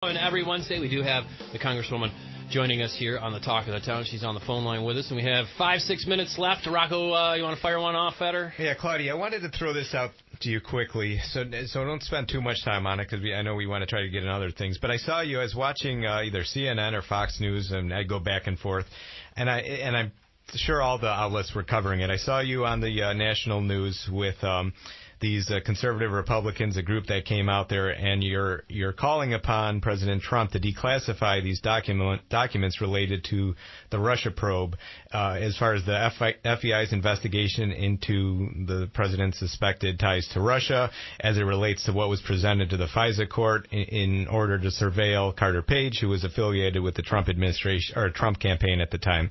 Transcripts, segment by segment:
And every Wednesday we do have the Congresswoman joining us here on the Talk of the Town. She's on the phone line with us, and we have 5-6 minutes left. Rocco, you want to fire one off at her? Yeah, Claudia, I wanted to throw this out to you quickly, so don't spend too much time on it, because I know we want to try to get in other things. But I saw you, I was watching either CNN or Fox News, and I go back and forth, and I'm sure all the outlets were covering it. I saw you on the national news with these conservative Republicans, a group that came out there, and you're calling upon President Trump to declassify these documents related to the Russia probe, as far as the FBI's investigation into the president's suspected ties to Russia, as it relates to what was presented to the FISA court in order to surveil Carter Page, who was affiliated with the Trump administration or Trump campaign at the time.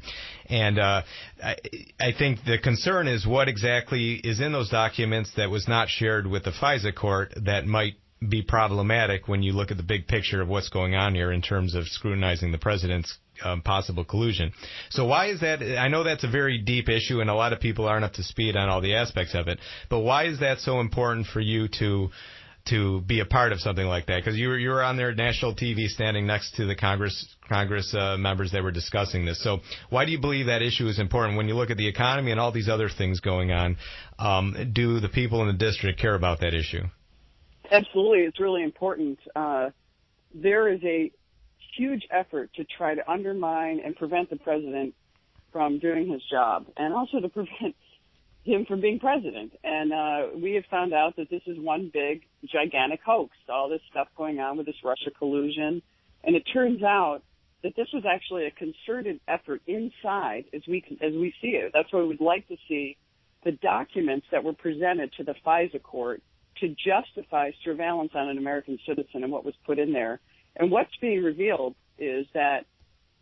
And I think the concern is what exactly is in those documents that was not shared with the FISA court that might be problematic when you look at the big picture of what's going on here in terms of scrutinizing the president's possible collusion. So why is that? I know that's a very deep issue, and a lot of people aren't up to speed on all the aspects of it, but why is that so important for you to be a part of something like that? Because you were on their national TV standing next to the Congress members that were discussing this. So why do you believe that issue is important when you look at the economy and all these other things going on? Do the people in the district care about that issue? Absolutely. It's really important. There is a huge effort to try to undermine and prevent the president from doing his job, and also to prevent him from being president. And we have found out that this is one big, gigantic hoax, all this stuff going on with this Russia collusion. And it turns out that this was actually a concerted effort inside, as we see it. That's why we'd like to see the documents that were presented to the FISA court to justify surveillance on an American citizen and what was put in there. And what's being revealed is that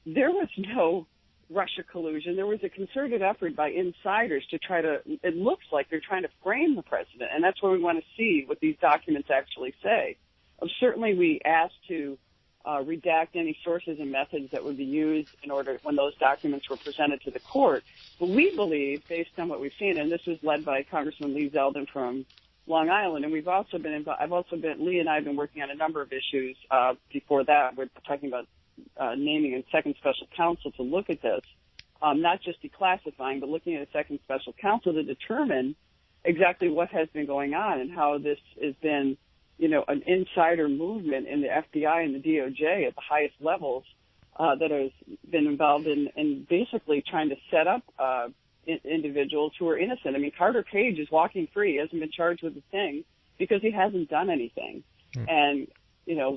there was no Russia collusion. There was a concerted effort by insiders to try to, it looks like they're trying to frame the president, and that's why we want to see what these documents actually say. Certainly we asked to redact any sources and methods that would be used in order when those documents were presented to the court. But we believe, based on what we've seen, and this was led by Congressman Lee Zeldin from Long Island, and we've also been involved. Lee and I have been working on a number of issues before that. We're talking about naming a second special counsel to look at this, not just declassifying, but looking at a second special counsel to determine exactly what has been going on and how this has been, an insider movement in the FBI and the DOJ at the highest levels that has been involved in basically trying to set up individuals who are innocent. I mean, Carter Page is walking free. He hasn't been charged with a thing because he hasn't done anything. And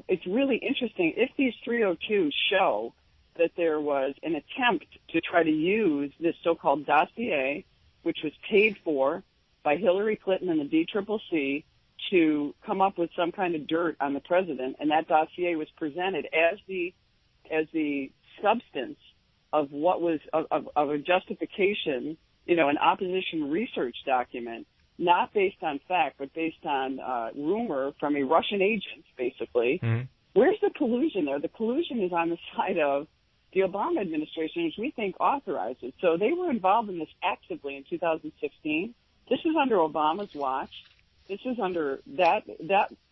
it's really interesting. If these 302s show that there was an attempt to try to use this so-called dossier, which was paid for by Hillary Clinton and the DCCC, to come up with some kind of dirt on the president, and that dossier was presented as the substance of what was of a justification, an opposition research document, not based on fact, but based on rumor from a Russian agent, basically. Mm-hmm. Where's the collusion there? The collusion is on the side of the Obama administration, which we think authorizes. So they were involved in this actively in 2016. This is under Obama's watch. This is under that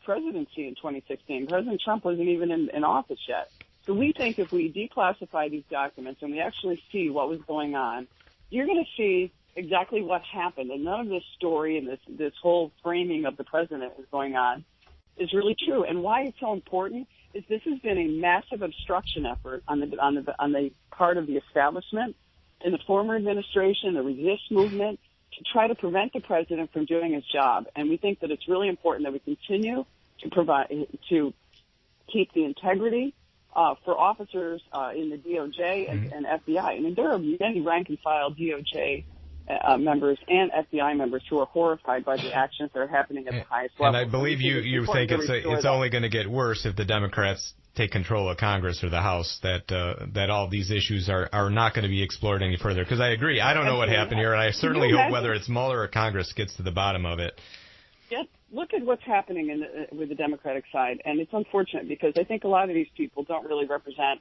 presidency in 2016. President Trump wasn't even in office yet. So we think if we declassify these documents and we actually see what was going on, you're going to see exactly what happened. And none of this story and this whole framing of the president is going on is really true. And why it's so important is this has been a massive obstruction effort on the part of the establishment in the former administration, the resist movement, to try to prevent the president from doing his job. And we think that it's really important that we continue to keep the integrity for officers in the DOJ and FBI. I mean, there are many rank-and-file DOJ members and FBI members who are horrified by the actions that are happening at the highest level. And I believe you think it's only going to get worse if the Democrats take control of Congress or the House, that all these issues are not going to be explored any further. Because I agree. I don't know what happened here, and I certainly hope whether it's Mueller or Congress gets to the bottom of it. Yes, look at what's happening with the Democratic side, and it's unfortunate because I think a lot of these people don't really represent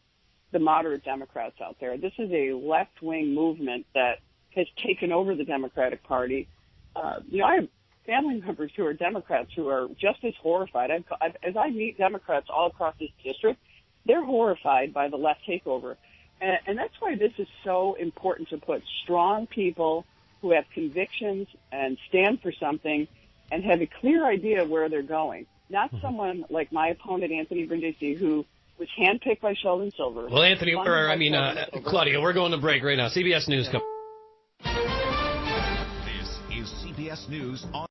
the moderate Democrats out there. This is a left-wing movement that has taken over the Democratic Party. I have family members who are Democrats who are just as horrified. As I meet Democrats all across this district, they're horrified by the left takeover. And that's why this is so important to put strong people who have convictions and stand for something and have a clear idea where they're going. Not someone like my opponent, Anthony Brindisi, who was handpicked by Sheldon Silver. Well, Claudia, we're going to break right now. CBS News. This is CBS News on